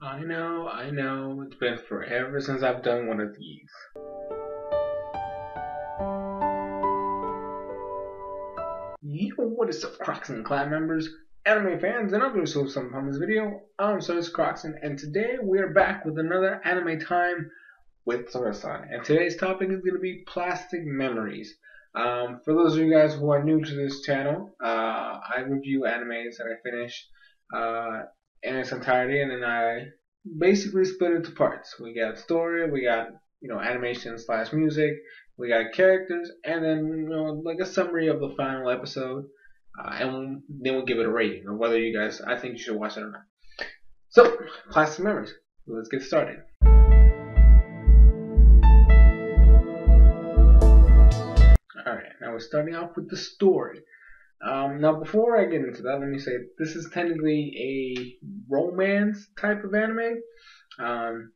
I know, it's been forever since I've done one of these. Yo, what is up, Crockxen clan members, anime fans, and others who have some fun this video? I'm SoresanCrockxen, and today we're back with another anime time with Soresan. And today's topic is going to be plastic memories. For those of you guys who are new to this channel, I review animes that I finish in its entirety, and then I basically split into parts. We got story, we got animation slash music, we got characters, and then like a summary of the final episode, and then we'll give it a rating of whether you guys I think you should watch it or not. So, plastic memories. Let's get started. Alright, now we're starting off with the story. Now, before I get into that, let me say this is technically a romance type of anime. And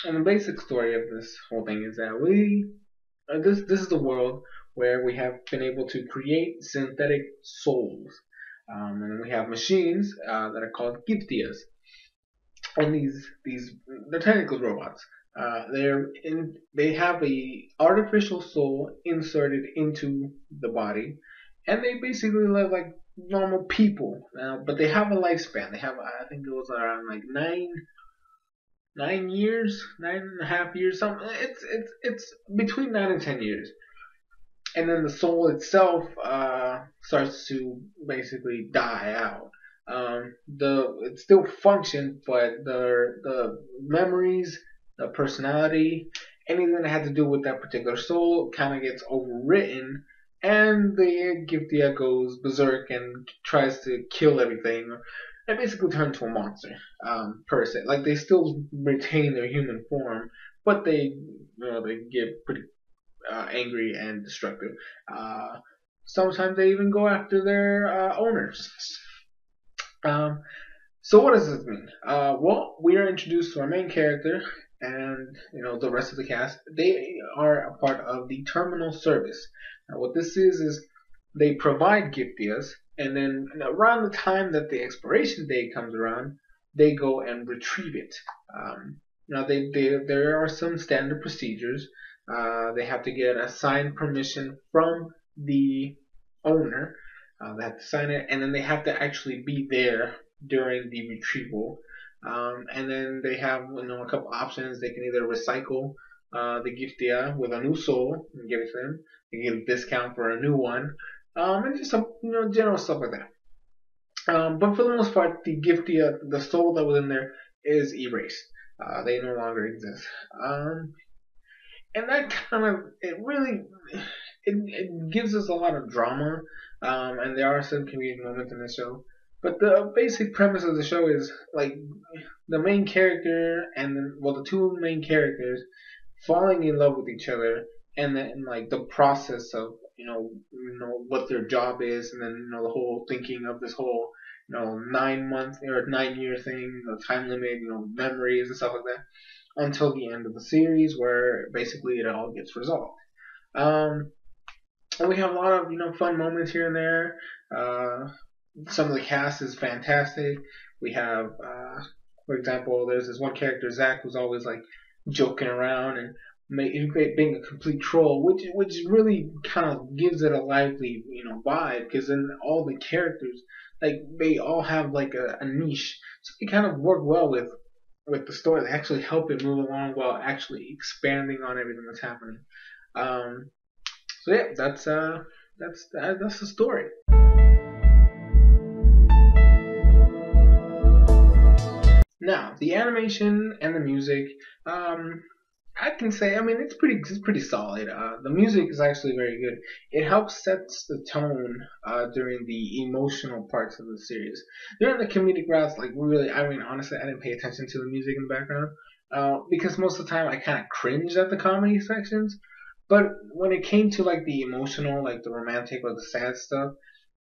the basic story of this whole thing is that this is the world where we have been able to create synthetic souls, and we have machines that are called Giftias, and these they're technically robots. They have a artificial soul inserted into the body, and they basically live like normal people, but they have a lifespan. They have, I think it was around like 9.5 years, something. It's between 9 and 10 years, and then the soul itself starts to basically die out. It still functions, but the memories, the personality, anything that had to do with that particular soul kind of gets overwritten, and the Giftia goes berserk and tries to kill everything. They basically turn into a monster, per se. Like, they still retain their human form, but they get pretty angry and destructive. Sometimes they even go after their owners. So what does this mean? Well, we are introduced to our main character, and the rest of the cast. They are a part of the terminal service. Now, what this is they provide Giftias, and then around the time that the expiration date comes around, they go and retrieve it. There are some standard procedures. They have to get a signed permission from the owner. They have to sign it, and then they have to actually be there during the retrieval. And then they have a couple options. They can either recycle the Giftia with a new soul and give it to them. They get a discount for a new one, and just some general stuff like that. But for the most part, the Giftia, the soul that was in there, is erased. They no longer exist. And that kind of it gives us a lot of drama, and there are some comedic moments in the show. But the basic premise of the show is like the main character and the two main characters falling in love with each other, and then like the process of what their job is, and then the whole thinking of this whole 9 month or 9 year thing, the time limit, memories and stuff like that, until the end of the series where basically it all gets resolved. And we have a lot of fun moments here and there. Some of the cast is fantastic. We have, for example, there's this one character, Zach, who's always like joking around and being a complete troll, which really kind of gives it a lively vibe, because then all the characters, like, they all have like a niche, so they kind of work well with the story. They actually help it move along while actually expanding on everything that's happening. So yeah, that's the story. Now, the animation and the music, I can say, it's pretty solid. The music is actually very good. It helps sets the tone during the emotional parts of the series. During the comedic routes, like, really, honestly, I didn't pay attention to the music in the background, because most of the time I kind of cringed at the comedy sections. But when it came to like the emotional, like the romantic or the sad stuff,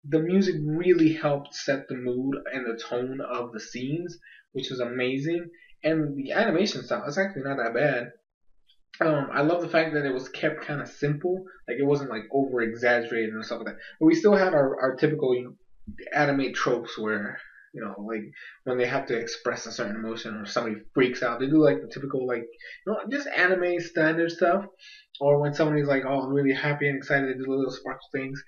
the music really helped set the mood and the tone of the scenes, which was amazing. And the animation style is actually not that bad. I love the fact that it was kept kind of simple, like it wasn't like over exaggerated and stuff like that. But we still had our typical anime tropes where like when they have to express a certain emotion or somebody freaks out. They do like the typical like just anime standard stuff. Or when somebody's like, oh, I'm really happy and excited, they do little sparkle things.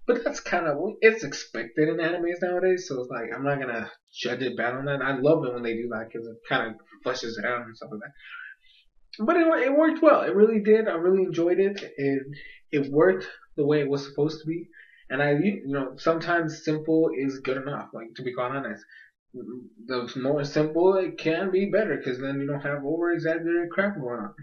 But that's kind of it's expected in animes nowadays, so it's like I'm not gonna judge it bad on that. I love it when they do that because it kind of fleshes it out and stuff like that. But it worked well. It really did. I really enjoyed it. It worked the way it was supposed to be. And sometimes simple is good enough. Like to be quite honest, the more simple it can be better because then you don't have over exaggerated crap going on.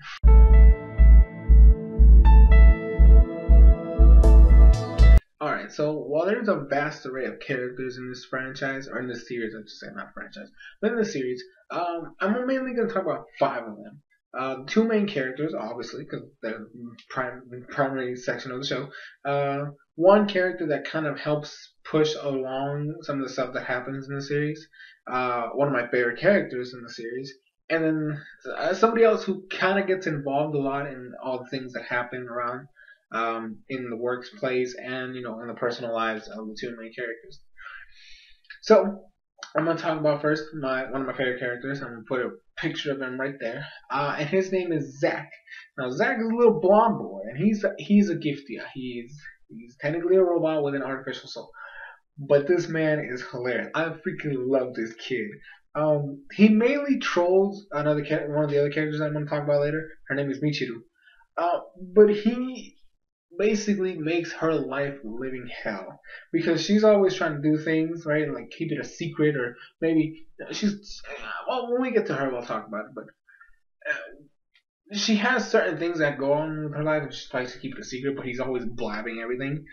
Alright, so while there's a vast array of characters in this franchise, or in this series, I should say, not franchise, but in this series, I'm mainly going to talk about five of them. Two main characters, obviously, because they're primary section of the show. One character that kind of helps push along some of the stuff that happens in the series. One of my favorite characters in the series. And then somebody else who kind of gets involved a lot in all the things that happen around in the workplace and in the personal lives of the two main characters. So I'm gonna talk about first one of my favorite characters. I'm gonna put a picture of him right there, and his name is Zach. Now Zach is a little blonde boy, and he's a giftia. He's technically a robot with an artificial soul, but this man is hilarious. I freaking love this kid. He mainly trolls one of the other characters I'm gonna talk about later. Her name is Michiru. But he basically makes her life living hell because she's always trying to do things right and like keep it a secret or maybe she's well when we get to her we'll talk about it but she has certain things that go on with her life and she tries to keep it a secret but he's always blabbing everything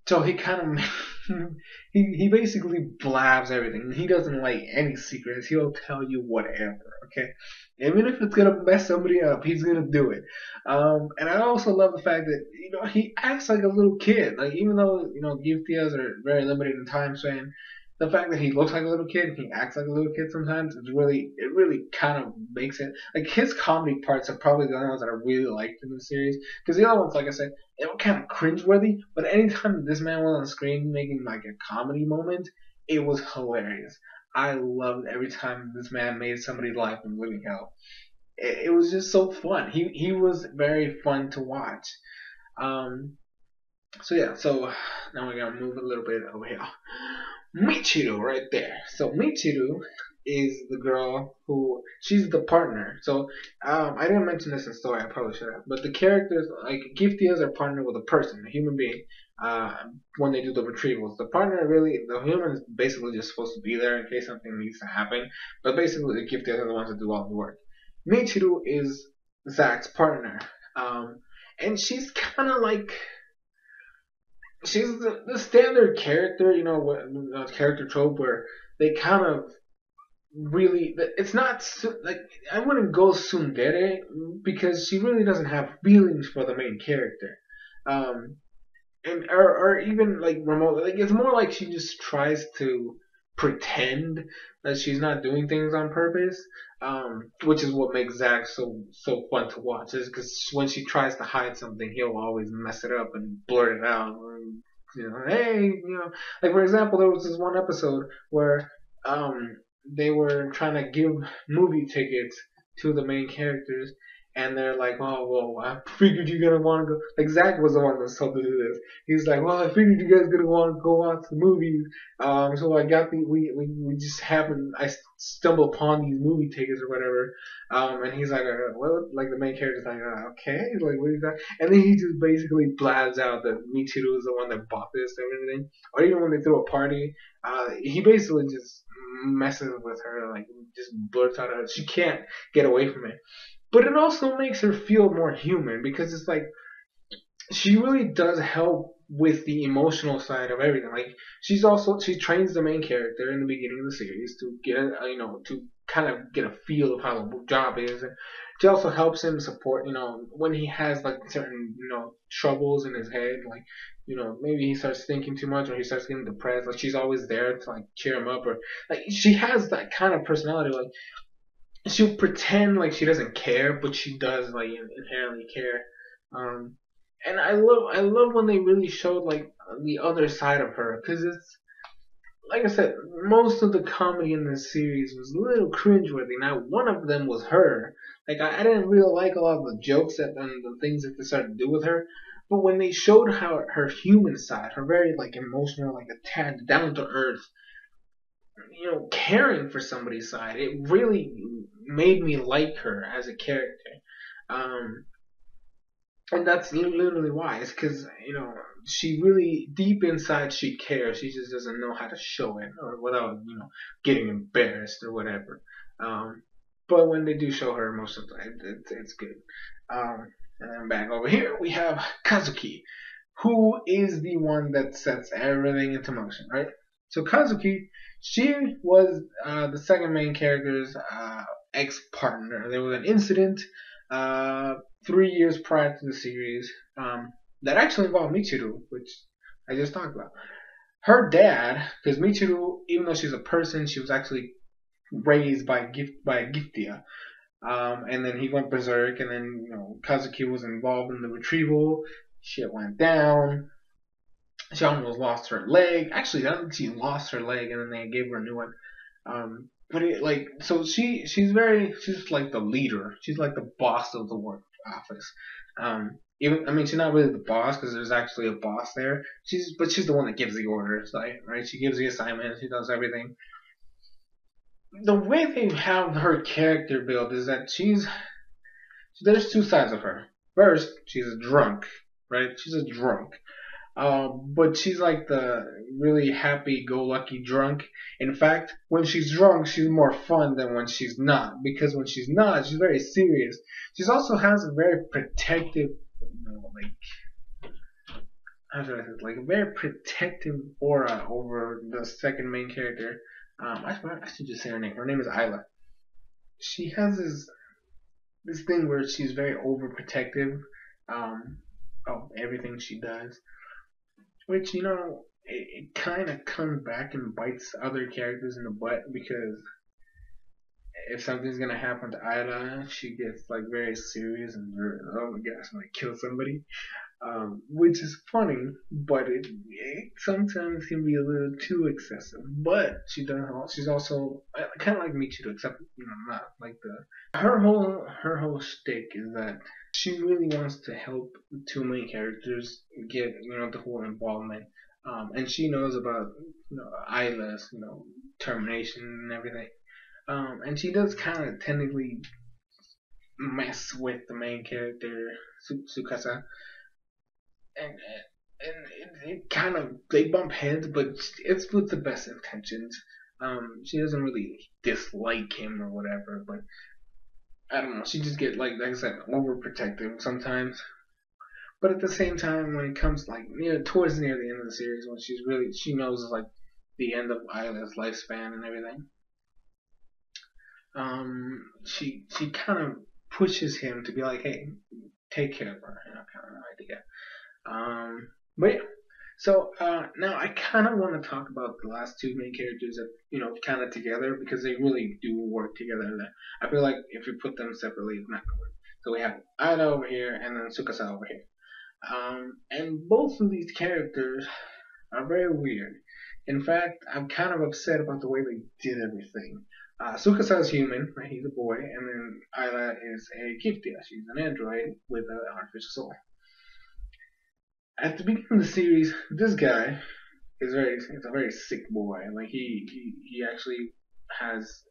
so he kind of he basically blabs everything. He doesn't like any secrets. He'll tell you whatever. Okay, even if it's gonna mess somebody up, he's gonna do it. And I also love the fact that he acts like a little kid. Like even though Giftias are very limited in time span, the fact that he looks like a little kid, he acts like a little kid sometimes, it really kind of makes it like his comedy parts are probably the only ones that I really liked in the series. Because the other ones, like I said, they were kind of cringeworthy. But anytime this man was on screen making like a comedy moment, it was hilarious. I loved every time this man made somebody's life in living hell. It was just so fun. He was very fun to watch. Um, so yeah, so now we're gonna move a little bit over here. Michiru right there. So Michiru is the girl who she's the partner. So I didn't mention this in the story. I probably should have. But the characters like Giftias are partnered with a person, a human being. When they do the retrievals, the partner the human is basically just supposed to be there in case something needs to happen. But basically, the Giftias are the ones that do all the work. Michiru is Zach's partner, and she's kind of like she's the standard character, character trope where they kind of really. It's not like I wouldn't go tsundere because she really doesn't have feelings for the main character, um, and or even like remote. Like it's more like she just tries to pretend that she's not doing things on purpose, which is what makes Zach so fun to watch. Is because when she tries to hide something, he'll always mess it up and blurt it out. And, hey, like for example, there was this one episode where they were trying to give movie tickets to the main characters, and they're like, "Oh, well, I figured you're gonna want to go." Like Zach was the one that was told to do this. He's like, "Well, I figured you guys gonna want to go watch the movies, so I got we just happened I stumbled upon these movie tickets or whatever." And he's like, "Well," like the main character's like, "Okay, like what is that?" And then he just basically blabs out that Michiru is the one that bought this and everything. Or even when they throw a party, he basically just messes with her, like just blurts out. She can't get away from it. But it also makes her feel more human because it's like she really does help with the emotional side of everything. Like she trains the main character in the beginning of the series to get to kind of get a feel of how the job is. And she also helps him support when he has like certain troubles in his head, like maybe he starts thinking too much or he starts getting depressed. Like she's always there to like cheer him up or like she has that kind of personality. Like she'll pretend like she doesn't care, but she does like inherently care. And I love when they really showed like the other side of her, because it's like I said, most of the comedy in this series was a little cringeworthy. Now, one of them was her. Like, I didn't really like a lot of the jokes that and the things that they started to do with her. But when they showed how her human side, her very like emotional, like attached, down to earth, caring for somebody's side, it really made me like her as a character. Um, and that's literally why. It's because she really deep inside she cares. She just doesn't know how to show it, or without getting embarrassed or whatever. Um, but when they do show her emotions, it's good. And then back over here we have Kazuki, who is the one that sets everything into motion, right? So Kazuki, she was the second main character's ex-partner. There was an incident uh, 3 years prior to the series that actually involved Michiru, which I just talked about. Her dad, because Michiru, even though she's a person, she was actually raised by a Giftia. And then he went berserk, and then Kazuki was involved in the retrieval. Shit went down. She almost lost her leg. Actually, I think she lost her leg, and then they gave her a new one. But it like so she's like the leader. She's like the boss of the work office. Even I mean she's not really the boss because there's actually a boss there. She's the one that gives the orders, like right. She gives the assignments. She does everything. The way they have her character built is that there's two sides of her. First, she's a drunk, right? She's a drunk. But she's like the really happy-go-lucky drunk. In fact, when she's drunk, she's more fun than when she's not. Because when she's not, she's very serious. She also has a very protective, how should I say, like a very protective aura over the second main character. I should just say her name. Her name is Isla. She has this thing where she's very overprotective of everything she does. Which, it kind of comes back and bites other characters in the butt because if something's gonna happen to Ayla, she gets like very serious and oh my gosh, I'm gonna kill somebody. Which is funny, but it sometimes can be a little too excessive. But she's also kind of like Michiru, except not like her whole shtick is that she really wants to help the two main characters get the whole involvement. And she knows about Isla's termination and everything. And she does kind of technically mess with the main character Tsukasa, and it kind of they bump heads, but it's with the best intentions. She doesn't really dislike him or whatever, but I don't know. She just get like I said, overprotective sometimes. But at the same time, when it comes like towards near the end of the series, when she knows like the end of Isla's lifespan and everything, she kind of pushes him to be like, hey, take care of her, kind of idea. But yeah. So now I kind of want to talk about the last two main characters that kind of together because they really do work together. I feel like if you put them separately, it's not gonna work. So we have Ida over here and then Tsukasa over here. And both of these characters are very weird. In fact, I'm kind of upset about the way they did everything. Tsukasa is human, right? He's a boy, and then Ayla is a Giftia. She's an android with an artificial soul. At the beginning of the series, this guy is a very sick boy. Like he actually has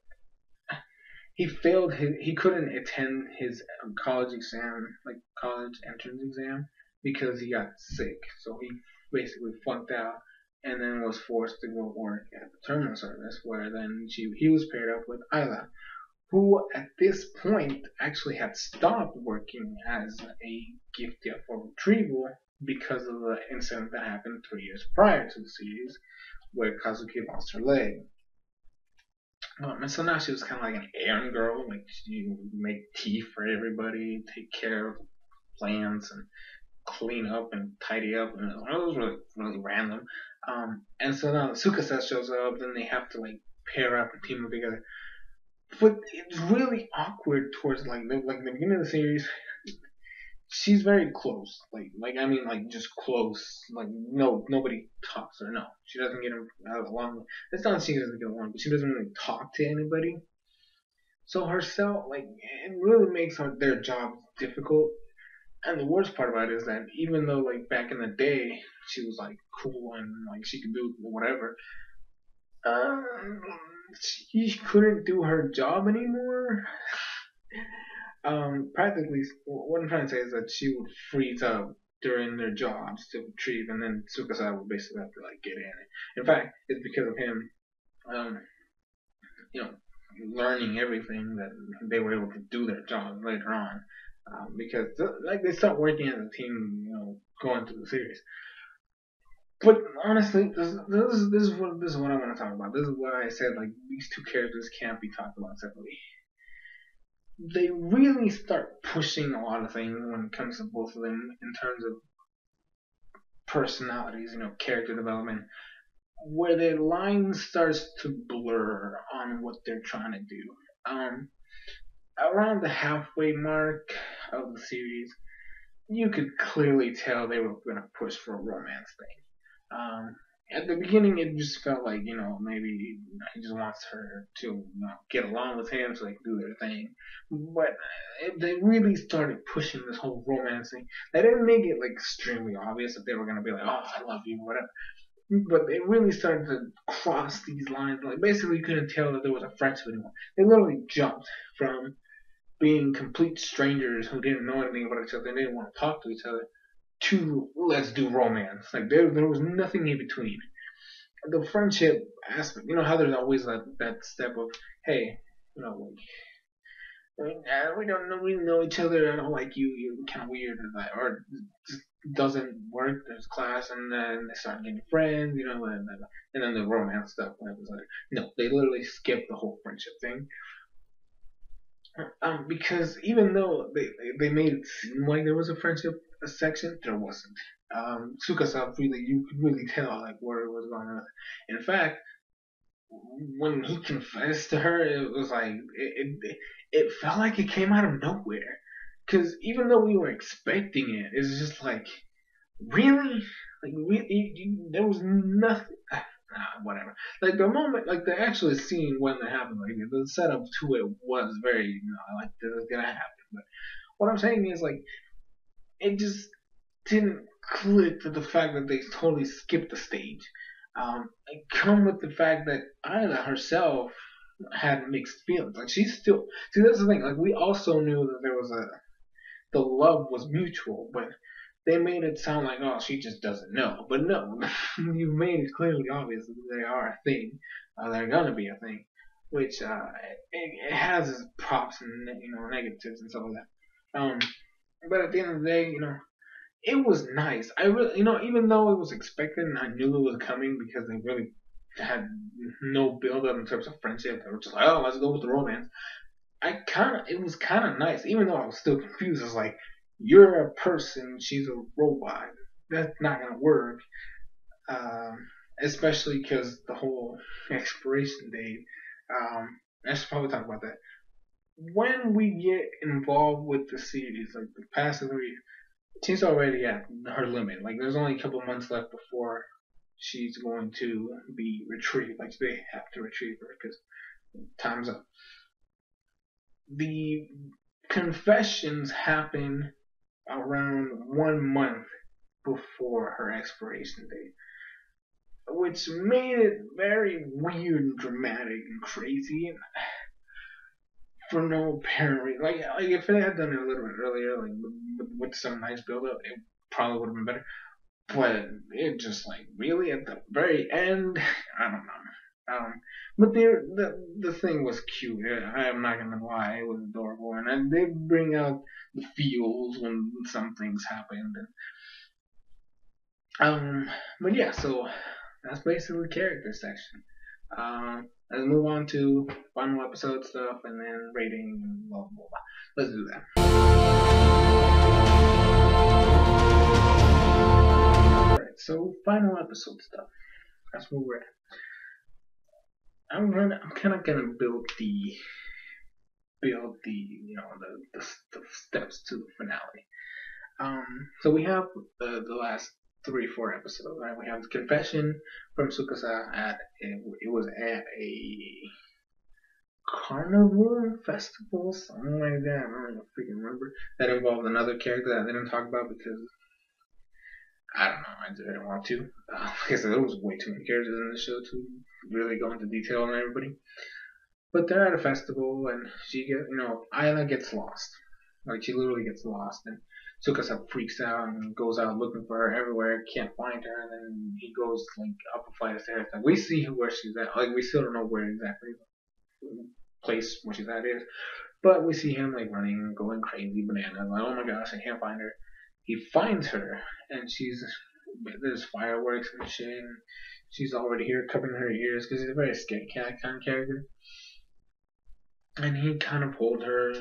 he couldn't attend his college exam, like college entrance exam, because he got sick. So he basically flunked out and then was forced to go work at the terminal service, where then he was paired up with Ayla, who at this point actually had stopped working as a gift for retrieval because of the incident that happened 3 years prior to the series, where Kazuki lost her leg. And so now she was kind of like an errand girl, like she would make tea for everybody, take care of plants, and clean up and tidy up, and it was really really random. And so now Tsukasa shows up, then they have to like pair up and team up together. But it's really awkward towards like the beginning of the series. she's very close. Like I mean, like just close. Like no, nobody talks to her. No, she doesn't get along. It's not that she doesn't get along, but she doesn't really talk to anybody. So herself, like, it really makes their job difficult. And the worst part about it is that even though, like, back in the day, she was like cool and like she could do whatever, um, she couldn't do her job anymore. Practically, what I'm trying to say is that she would freeze up during their jobs to retrieve, and then Tsukasa would basically have to like get in. In fact, it's because of him, um, you know, learning everything that they were able to do their job later on. Because like they start working as a team, going through the series. But honestly, this is what I want to talk about. This is why I said like these two characters can't be talked about separately. They really start pushing a lot of things when it comes to both of them in terms of personalities, character development, where their line starts to blur on what they're trying to do. Um, Around the halfway mark of the series, you could clearly tell they were going to push for a romance thing. At the beginning, it just felt like, maybe he just wants her to get along with him so they can do their thing. But they really started pushing this whole romance thing. They didn't make it like extremely obvious that they were going to be like, oh, I love you, whatever. But they really started to cross these lines. Like, basically, you couldn't tell that there was a friendship anymore. They literally jumped from being complete strangers who didn't know anything about each other and didn't want to talk to each other to let's do romance. Like there was nothing in between. The friendship aspect, how there's always that step of, hey, like, we don't really know each other. I don't like you. You're kind of weird, or just doesn't work. There's class, and then they start getting friends, and then the romance stuff. And it was like, no, they literally skipped the whole friendship thing. Because even though they made it seem like there was a friendship section, there wasn't. Tsukasa really, you could really tell like where it was going on. In fact, when he confessed to her, it was like it felt like it came out of nowhere. Because even though we were expecting it, it's just like really, like there was nothing. Whatever. Like the moment, like the actual scene when it happened, like the setup to it was very, like this is gonna happen. But what I'm saying is like it just didn't click to the fact that they totally skipped the stage. And come with the fact that Ayla herself had mixed feelings. Like she's still see that's the thing. Like we also knew that there was the love was mutual, but they made it sound like, oh, she just doesn't know. But no, you made it clearly obvious that they are a thing. They're gonna be a thing, which it has its props and negatives and stuff like that. But at the end of the day, it was nice. I really, even though it was expected and I knew it was coming because they really had no build up in terms of friendship. They were just like, oh, let's go with the romance. It was kind of nice, even though I was still confused. It's like, you're a person, she's a robot. That's not gonna work. Especially because the whole expiration date. I should probably talk about that. When we get involved with the series, like the past three, she's already at her limit. Like, there's only a couple months left before she's going to be retrieved. Like, they have to retrieve her because time's up. The confessions happen around 1 month before her expiration date, which made it very weird and dramatic and crazy, and for no apparent reason. Like if they had done it a little bit earlier, like with some nice build up, it probably would have been better. But it just like really at the very end, I don't know. But the thing was cute. I am not gonna lie, it was adorable, and they bring out the feels when some things happened. But yeah, so that's basically the character section. Let's move on to final episode stuff and then rating and blah blah blah. Let's do that. Alright, so final episode stuff. That's where we're at. I'm kind of gonna build the the steps to the finale. So we have the last 3 4 episodes. Right, we have the confession from Tsukasa at it was at a carnival festival, something like that. I don't even freaking remember. That involved another character that I didn't talk about because I don't know. I didn't want to. Like I said, there was way too many characters in the show to really go into detail on everybody. But they're at a festival, and Ayla gets lost. Like she literally gets lost, and Tsukasa freaks out and goes out looking for her everywhere, can't find her, and then he goes like up a flight of stairs. Like we see where she's at. Like we still don't know where exactly place where she's at is, but we see him like running, going crazy bananas. Like oh my gosh, I can't find her. He finds her, and there's fireworks and shit. And she's already here covering her ears because he's a very scared cat kind of character. And he kind of pulled her,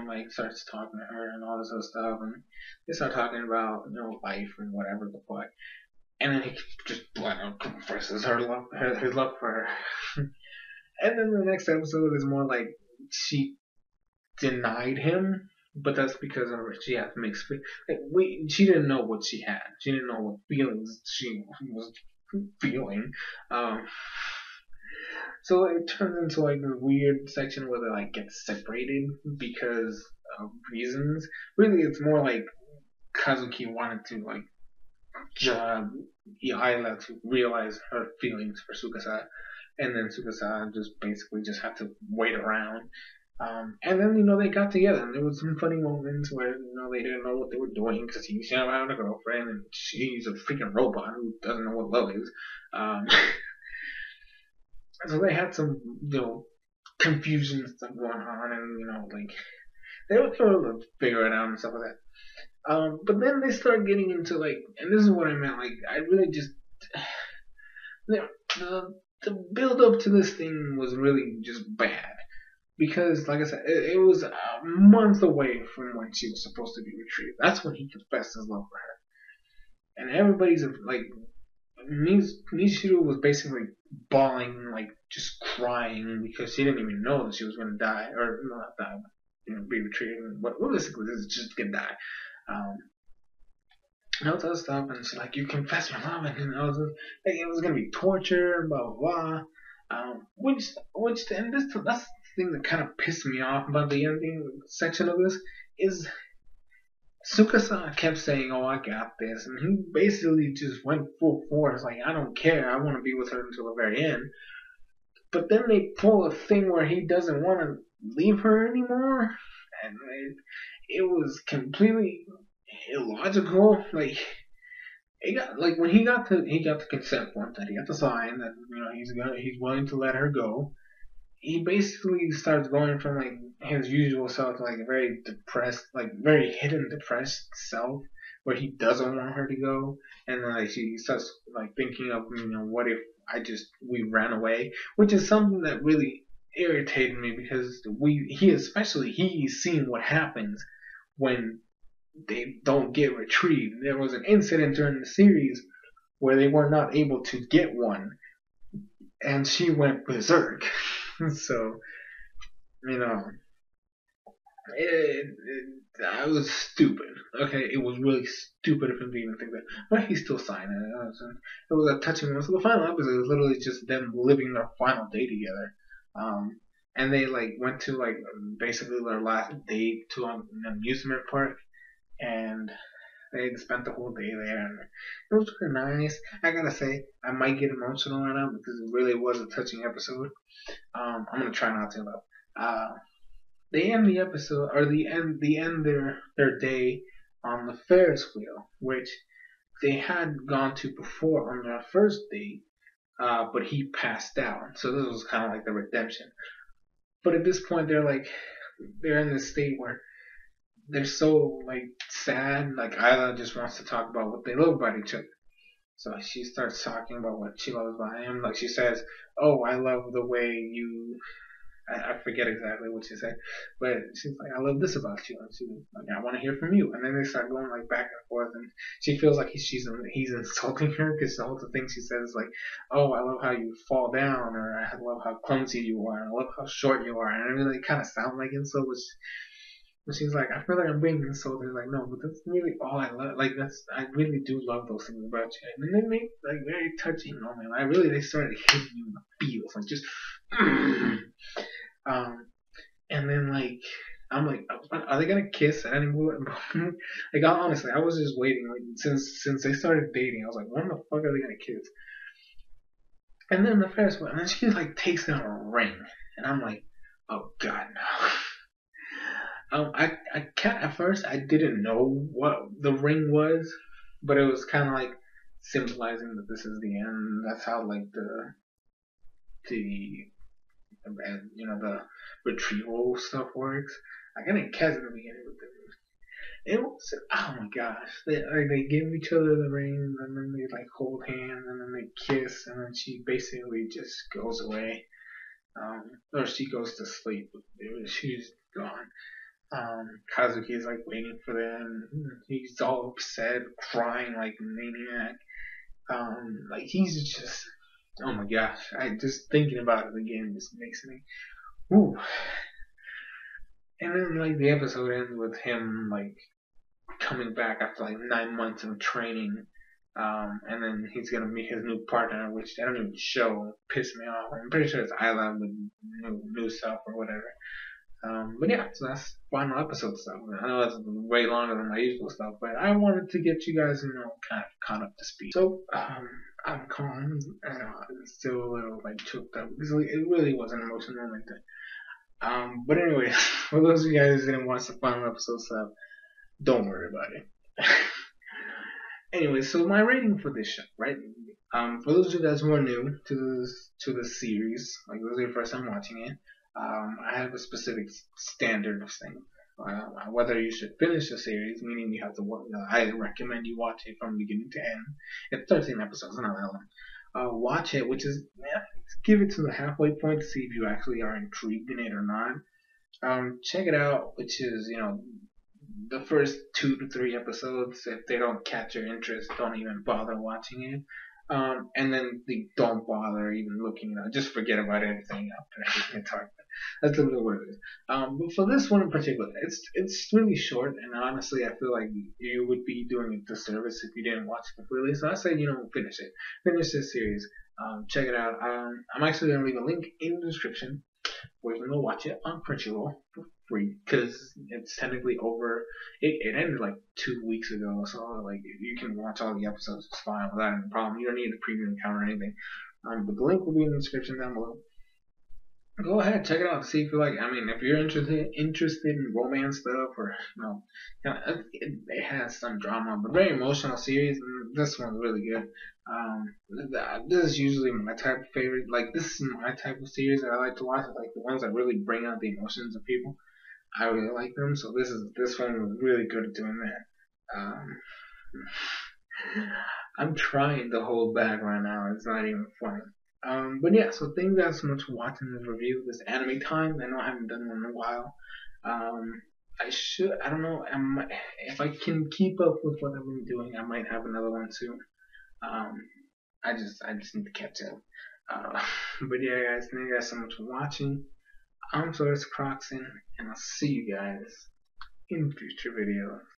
like starts talking to her and all this other stuff, and they start talking about, life and whatever the fuck. And then he just flat out confesses his love for her. And then the next episode is more like she denied him, but that's because she had mixed feelings. She didn't know what she had. She didn't know what feelings she was feeling. Um, So it turns into like this weird section where they like get separated because of reasons. Really, it's more like Kazuki wanted to like jab Ayla to realize her feelings for Tsukasa, and then Tsukasa just basically just had to wait around. And then they got together, and there was some funny moments where they didn't know what they were doing because he's having a girlfriend and she's a freaking robot who doesn't know what love is. Um, So they had some, confusion stuff going on, and like they were trying to figure it out and stuff like that. But then they start getting into like, and this is what I meant. Like, I really just the build up to this thing was really just bad because, like I said, it was a month away from when she was supposed to be retrieved. That's when he confessed his love for her, and everybody's like, Mishiro was basically bawling, like just crying because she didn't even know that she was gonna die, or not die, but be retrieved. But realistically, this is just gonna die. Um, and all that stuff, and she's like, "You confess your love," and I was like, it was gonna be torture, and blah blah blah. And that's the thing that kind of pissed me off about the ending section of this is Tsukasa kept saying, "Oh, I got this," and he basically just went full force, like, "I don't care, I want to be with her until the very end." But then they pull a thing where he doesn't want to leave her anymore, and it was completely illogical. Like it got like when he got the consent form that he got to sign that he's willing to let her go. He basically starts going from like his usual self to like a very depressed, like very hidden depressed self where he doesn't want her to go, and like she starts like thinking of what if we ran away, which is something that really irritated me because he's seen what happens when they don't get retrieved. There was an incident during the series where they were not able to get one, and she went berserk. So you know, I was stupid. Okay, it was really stupid of him to even think that. But he still signed it. It was a touching moment. So the final episode is literally just them living their final day together. And they like went to like basically their last date to an amusement park, and they spent the whole day there, and it was really nice. I gotta say, I might get emotional right now because it really was a touching episode. I'm gonna try not to though. They end the episode or the end their day on the Ferris wheel, which they had gone to before on their first date, but he passed out. So this was kind of like the redemption. But at this point, they're in this state where they're so like sad. Like Isla just wants to talk about what they love about each other. So she starts talking about what she loves about him. Like she says, "Oh, I love the way you." I forget exactly what she said, but she's like, "I love this about you," and she's like, "I want to hear from you." And then they start going like back and forth, and she feels like he's insulting her because the whole thing she says is like, "Oh, I love how you fall down," or "I love how clumsy you are," "I love how short you are," and it really kind of sounds like insult, which But she's like, I feel like I'm being insulted. Like, no, but that's really all I love. Like, I really do love those things about you. And then they make like very touching moment. Like, really, they started hitting you in the feels, like just, um, and then like, I'm like, are they gonna kiss at any moment? Like, honestly, I was just waiting. Like, since they started dating, I was like, when the fuck are they gonna kiss? And then the first one, and then she like takes down a ring, and I'm like, oh god, no. I can't, at first I didn't know what the ring was, but it was kind of like symbolizing that this is the end. That's how like the the retrieval stuff works. I didn't catch in the beginning, but it was, oh my gosh, they give each other the ring, and then they like hold hands, and then they kiss, and then she basically just goes away, or she goes to sleep. She's gone. Kazuki is like waiting for them. He's all upset, crying like a maniac. Like he's just, oh my gosh! I just thinking about it again just makes me, ooh. And then like the episode ends with him like coming back after like 9 months of training. And then he's gonna meet his new partner, which they don't even show. Pissed me off. I'm pretty sure it's Isla with new stuff or whatever. But yeah, so that's final episode stuff. I know that's way longer than my usual stuff, but I wanted to get you guys, kind of caught up to speed. So, I'm calm. Still a little like choked up because it really was an emotional moment. But anyway, for those of you guys who didn't watch the final episode stuff, don't worry about it. Anyway, so my rating for this show, right? For those of you guys who are new to the series, like this is your first time watching it, I have a specific standard of things. Whether you should finish the series, meaning you have to watch. I recommend you watch it from beginning to end. It's 13 episodes, not that long. Watch it, which is give it to the halfway point to see if you actually are intrigued in it or not. Check it out, which is the first 2 to 3 episodes. If they don't catch your interest, don't even bother watching it. And then they don't bother even looking. Just forget about everything after it's hard. That's a little what it is. But for this one in particular, it's really short, and honestly, I feel like you would be doing a disservice if you didn't watch it completely. So I say, finish it, finish this series. Check it out. I'm actually gonna leave a link in the description where you can go watch it on Crunchyroll for free because it's technically over. It ended like 2 weeks ago, so like you can watch all the episodes. It's fine without any problem. You don't need a premium account or anything. But the link will be in the description down below. Go ahead, check it out. See if you like. I mean, if you're interested in romance stuff, or it has some drama, but very emotional series. And this one's really good. This is usually my type of favorite. Like this is my type of series that I like to watch. Like the ones that really bring out the emotions of people. I really like them. So this one was really good at doing that. I'm trying to hold back right now. It's not even funny. But yeah, so thank you guys so much for watching this review, this anime time. I know I haven't done one in a while. I don't know, if I can keep up with what I've been doing, I might have another one soon. Um, I just need to catch up. But yeah, guys, thank you guys so much for watching. I'm SoresanCrockxen, and I'll see you guys in future videos.